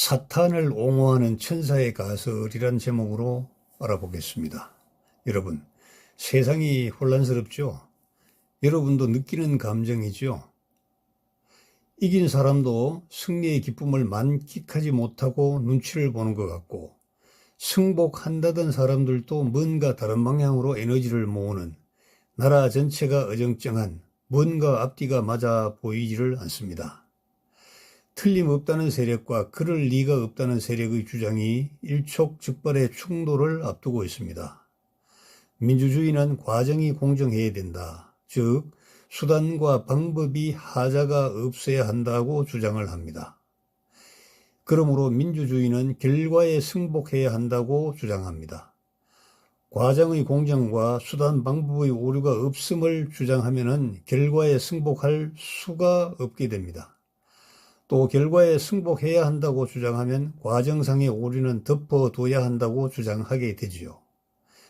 사탄을 옹호하는 천사의 가설이란 제목으로 알아보겠습니다. 여러분, 세상이 혼란스럽죠? 여러분도 느끼는 감정이죠? 이긴 사람도 승리의 기쁨을 만끽하지 못하고 눈치를 보는 것 같고, 승복한다던 사람들도 뭔가 다른 방향으로 에너지를 모으는 나라 전체가 어정쩡한 뭔가 앞뒤가 맞아 보이지를 않습니다. 틀림없다는 세력과 그럴 리가 없다는 세력의 주장이 일촉즉발의 충돌을 앞두고 있습니다. 민주주의는 과정이 공정해야 된다. 즉, 수단과 방법이 하자가 없어야 한다고 주장을 합니다. 그러므로 민주주의는 결과에 승복해야 한다고 주장합니다. 과정의 공정과 수단 방법의 오류가 없음을 주장하면 결과에 승복할 수가 없게 됩니다. 또 결과에 승복해야 한다고 주장하면 과정상의 오류는 덮어둬야 한다고 주장하게 되지요.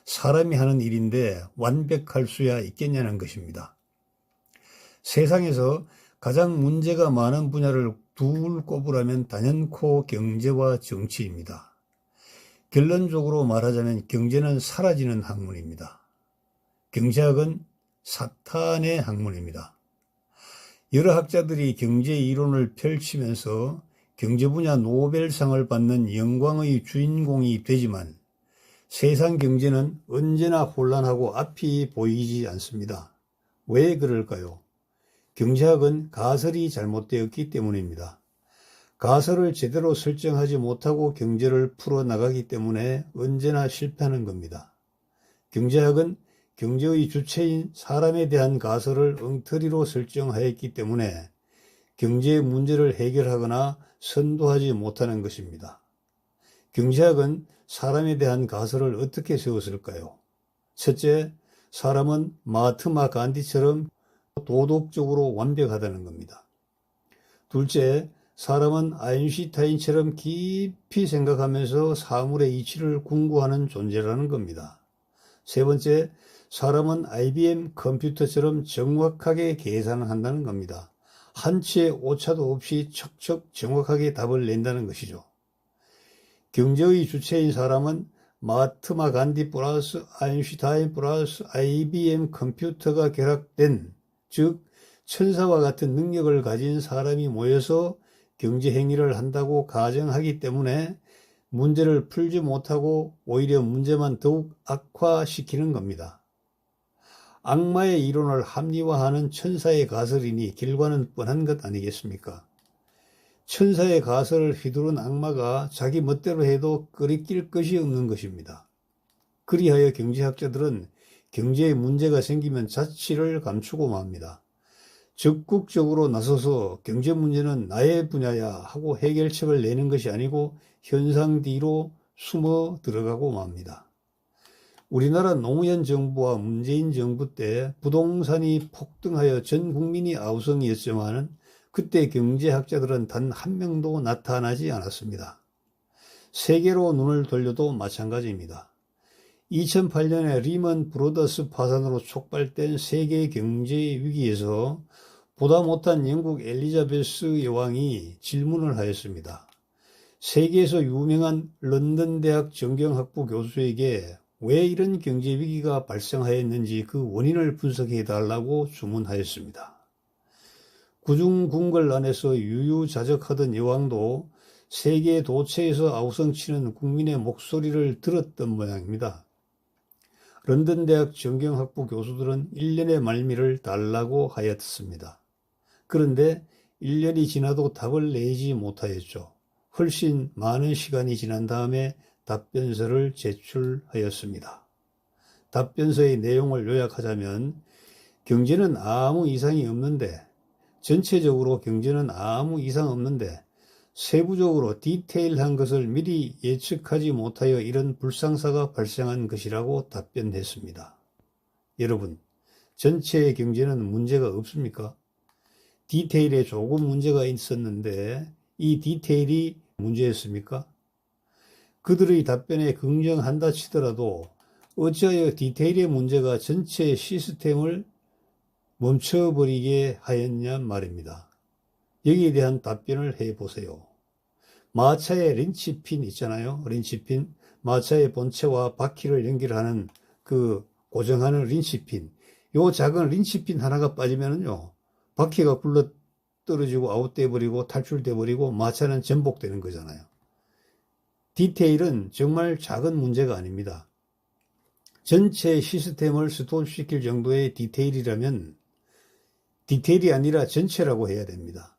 사람이 하는 일인데 완벽할 수야 있겠냐는 것입니다. 세상에서 가장 문제가 많은 분야를 둘 꼽으라면 단연코 경제와 정치입니다. 결론적으로 말하자면 경제는 사라지는 학문입니다. 경제학은 사탄의 학문입니다. 여러 학자들이 경제 이론을 펼치면서 경제 분야 노벨상을 받는 영광의 주인공이 되지만 세상 경제는 언제나 혼란하고 앞이 보이지 않습니다. 왜 그럴까요? 경제학은 가설이 잘못되었기 때문입니다. 가설을 제대로 설정하지 못하고 경제를 풀어나가기 때문에 언제나 실패하는 겁니다. 경제학은 경제의 주체인 사람에 대한 가설을 엉터리로 설정하였기 때문에 경제의 문제를 해결하거나 선도하지 못하는 것입니다. 경제학은 사람에 대한 가설을 어떻게 세웠을까요? 첫째, 사람은 마하트마 간디처럼 도덕적으로 완벽하다는 겁니다. 둘째, 사람은 아인슈타인처럼 깊이 생각하면서 사물의 이치를 궁구하는 존재라는 겁니다. 세 번째, 사람은 IBM 컴퓨터처럼 정확하게 계산을 한다는 겁니다. 한 치의 오차도 없이 척척 정확하게 답을 낸다는 것이죠. 경제의 주체인 사람은 마하트마 간디 플러스 아인슈타인 플러스 IBM 컴퓨터가 결합된, 즉 천사와 같은 능력을 가진 사람이 모여서 경제 행위를 한다고 가정하기 때문에 문제를 풀지 못하고 오히려 문제만 더욱 악화시키는 겁니다. 악마의 이론을 합리화하는 천사의 가설이니 결과는 뻔한 것 아니겠습니까? 천사의 가설을 휘두른 악마가 자기 멋대로 해도 끄리낄 것이 없는 것입니다. 그리하여 경제학자들은 경제에 문제가 생기면 자취를 감추고 맙니다. 적극적으로 나서서 경제 문제는 나의 분야야 하고 해결책을 내는 것이 아니고 현상 뒤로 숨어 들어가고 맙니다. 우리나라 노무현 정부와 문재인 정부 때 부동산이 폭등하여 전 국민이 아우성이었지만 그때 경제학자들은 단 한 명도 나타나지 않았습니다. 세계로 눈을 돌려도 마찬가지입니다. 2008년에 리먼 브로더스 파산으로 촉발된 세계 경제 위기에서 보다 못한 영국 엘리자베스 여왕이 질문을 하였습니다. 세계에서 유명한 런던 대학 정경학부 교수에게 왜 이런 경제 위기가 발생하였는지 그 원인을 분석해 달라고 주문하였습니다. 구중궁궐 안에서 유유자적하던 여왕도 세계 도처에서 아우성치는 국민의 목소리를 들었던 모양입니다. 런던 대학 정경학부 교수들은 1년의 말미를 달라고 하였습니다. 그런데 1년이 지나도 답을 내지 못하였죠. 훨씬 많은 시간이 지난 다음에 답변서를 제출하였습니다. 답변서의 내용을 요약하자면 경제는 아무 이상이 없는데, 전체적으로 경제는 아무 이상 없는데 세부적으로 디테일한 것을 미리 예측하지 못하여 이런 불상사가 발생한 것이라고 답변했습니다. 여러분, 전체의 경제는 문제가 없습니까? 디테일에 조금 문제가 있었는데 이 디테일이 문제였습니까? 그들의 답변에 긍정한다 치더라도 어찌하여 디테일의 문제가 전체 시스템을 멈춰버리게 하였냐 말입니다. 여기에 대한 답변을 해보세요. 마차의 린치핀 있잖아요. 린치핀. 마차의 본체와 바퀴를 연결하는 그 고정하는 린치핀. 요 작은 린치핀 하나가 빠지면은요, 바퀴가 굴러 떨어지고 아웃돼 버리고 탈출돼 버리고 마차는 전복되는 거잖아요. 디테일은 정말 작은 문제가 아닙니다. 전체 시스템을 스톱시킬 정도의 디테일이라면 디테일이 아니라 전체라고 해야 됩니다.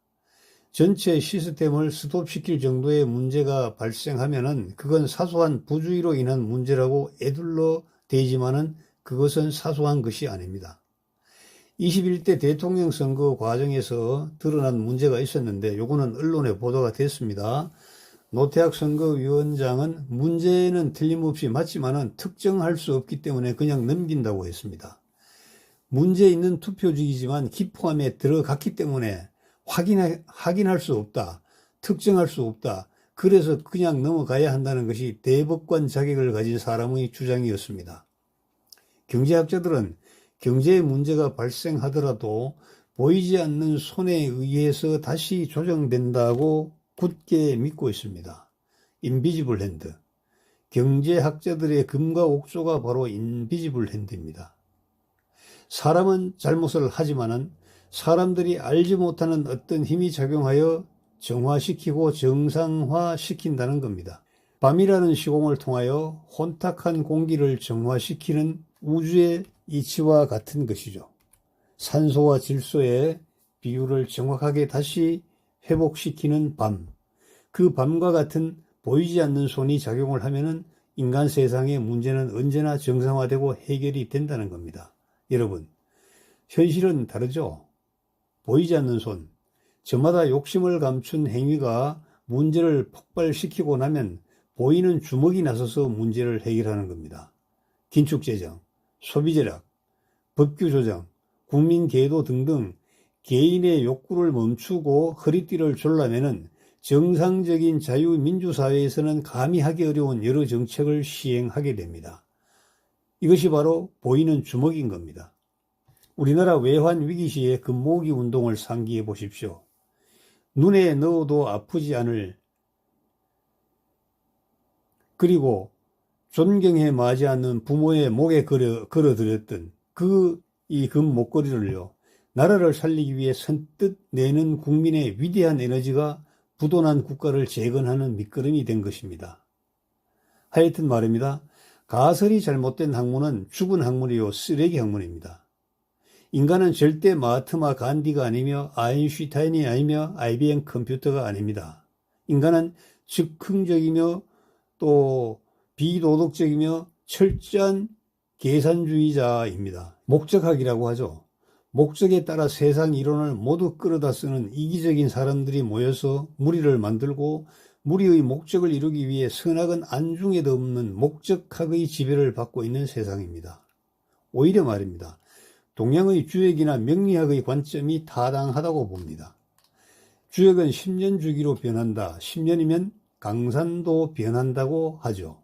전체 시스템을 스톱시킬 정도의 문제가 발생하면은 그건 사소한 부주의로 인한 문제라고 에둘러 대지만은 그것은 사소한 것이 아닙니다. 21대 대통령 선거 과정에서 드러난 문제가 있었는데 요거는 언론에 보도가 됐습니다. 노태학 선거위원장은 문제는 틀림없이 맞지만은 특정할 수 없기 때문에 그냥 넘긴다고 했습니다. 문제 있는 투표지이지만 기포함에 들어갔기 때문에 확인할 수 없다. 특정할 수 없다. 그래서 그냥 넘어가야 한다는 것이 대법관 자격을 가진 사람의 주장이었습니다. 경제학자들은 경제의 문제가 발생하더라도 보이지 않는 손에 의해서 다시 조정된다고 굳게 믿고 있습니다. 인비지블 핸드. 경제학자들의 금과 옥조가 바로 인비지블 핸드입니다. 사람은 잘못을 하지만은 사람들이 알지 못하는 어떤 힘이 작용하여 정화시키고 정상화시킨다는 겁니다. 밤이라는 시공을 통하여 혼탁한 공기를 정화시키는 우주의 이치와 같은 것이죠. 산소와 질소의 비율을 정확하게 다시 회복시키는 밤. 그 밤과 같은 보이지 않는 손이 작용을 하면은 인간 세상의 문제는 언제나 정상화되고 해결이 된다는 겁니다. 여러분, 현실은 다르죠? 보이지 않는 손, 저마다 욕심을 감춘 행위가 문제를 폭발시키고 나면 보이는 주먹이 나서서 문제를 해결하는 겁니다. 긴축재정, 소비재력, 법규조정, 국민계도 등등 개인의 욕구를 멈추고 허리띠를 졸라매는 정상적인 자유민주사회에서는 감히 하기 어려운 여러 정책을 시행하게 됩니다. 이것이 바로 보이는 주먹인 겁니다. 우리나라 외환 위기 시에 금모으기 운동을 상기해 보십시오. 눈에 넣어도 아프지 않을, 그리고 존경에 마지 않는 부모의 목에 걸어드렸던 이 금 목걸이를요, 나라를 살리기 위해 선뜻 내는 국민의 위대한 에너지가 부도난 국가를 재건하는 밑거름이 된 것입니다. 하여튼 말입니다. 가설이 잘못된 학문은 죽은 학문이요, 쓰레기 학문입니다. 인간은 절대 마하트마 간디가 아니며 아인슈타인이 아니며 IBM 컴퓨터가 아닙니다. 인간은 즉흥적이며 또 비도덕적이며 철저한 계산주의자입니다. 목적학이라고 하죠. 목적에 따라 세상 이론을 모두 끌어다 쓰는 이기적인 사람들이 모여서 무리를 만들고 무리의 목적을 이루기 위해 선악은 안중에도 없는 목적학의 지배를 받고 있는 세상입니다. 오히려 말입니다. 동양의 주역이나 명리학의 관점이 타당하다고 봅니다. 주역은 10년 주기로 변한다. 10년이면 강산도 변한다고 하죠.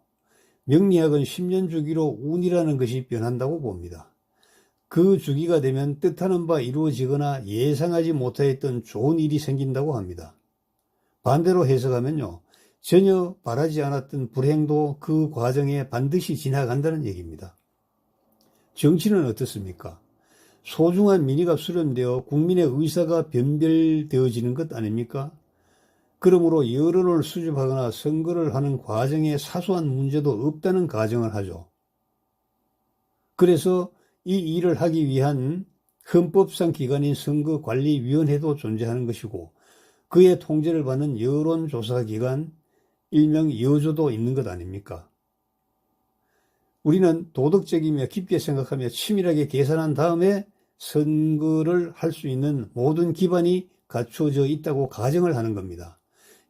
명리학은 10년 주기로 운이라는 것이 변한다고 봅니다. 그 주기가 되면 뜻하는 바 이루어지거나 예상하지 못하였던 좋은 일이 생긴다고 합니다. 반대로 해석하면요, 전혀 바라지 않았던 불행도 그 과정에 반드시 지나간다는 얘기입니다. 정치는 어떻습니까? 소중한 민의가 수렴되어 국민의 의사가 변별되어지는 것 아닙니까? 그러므로 여론을 수집하거나 선거를 하는 과정에 사소한 문제도 없다는 가정을 하죠. 그래서 이 일을 하기 위한 헌법상 기관인 선거관리위원회도 존재하는 것이고 그의 통제를 받는 여론조사기관, 일명 여조도 있는 것 아닙니까? 우리는 도덕적이며 깊게 생각하며 치밀하게 계산한 다음에 선거를 할 수 있는 모든 기반이 갖춰져 있다고 가정을 하는 겁니다.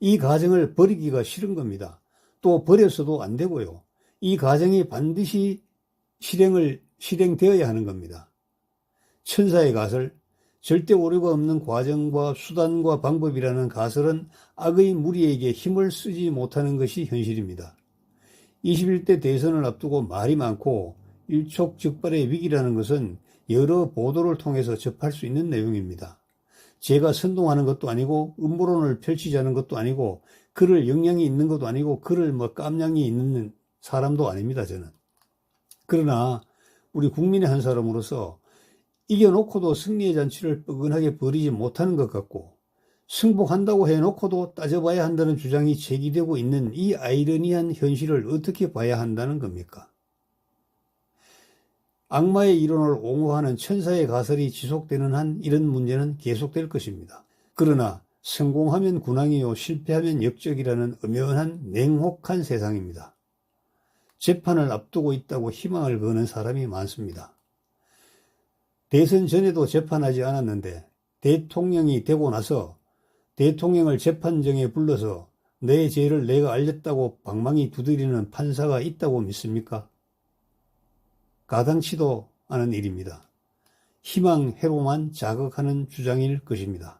이 가정을 버리기가 싫은 겁니다. 또 버려서도 안 되고요. 이 가정이 반드시 실행되어야 하는 겁니다. 천사의 가설, 절대 오류가 없는 과정과 수단과 방법이라는 가설은 악의 무리에게 힘을 쓰지 못하는 것이 현실입니다. 21대 대선을 앞두고 말이 많고 일촉즉발의 위기라는 것은 여러 보도를 통해서 접할 수 있는 내용입니다. 제가 선동하는 것도 아니고 음모론을 펼치자는 것도 아니고 그럴 역량이 있는 것도 아니고 그럴 깜냥이 있는 사람도 아닙니다, 저는. 그러나 우리 국민의 한 사람으로서 이겨놓고도 승리의 잔치를 뻐근하게 벌이지 못하는 것 같고, 승복한다고 해놓고도 따져봐야 한다는 주장이 제기되고 있는 이 아이러니한 현실을 어떻게 봐야 한다는 겁니까? 악마의 이론을 옹호하는 천사의 가설이 지속되는 한 이런 문제는 계속될 것입니다. 그러나 성공하면 군왕이요 실패하면 역적이라는 엄연한 냉혹한 세상입니다. 재판을 앞두고 있다고 희망을 거는 사람이 많습니다. 대선 전에도 재판하지 않았는데 대통령이 되고 나서 대통령을 재판정에 불러서 내 죄를 내가 알렸다고 방망이 두드리는 판사가 있다고 믿습니까? 가당치도 않은 일입니다. 희망 회로만 자극하는 주장일 것입니다.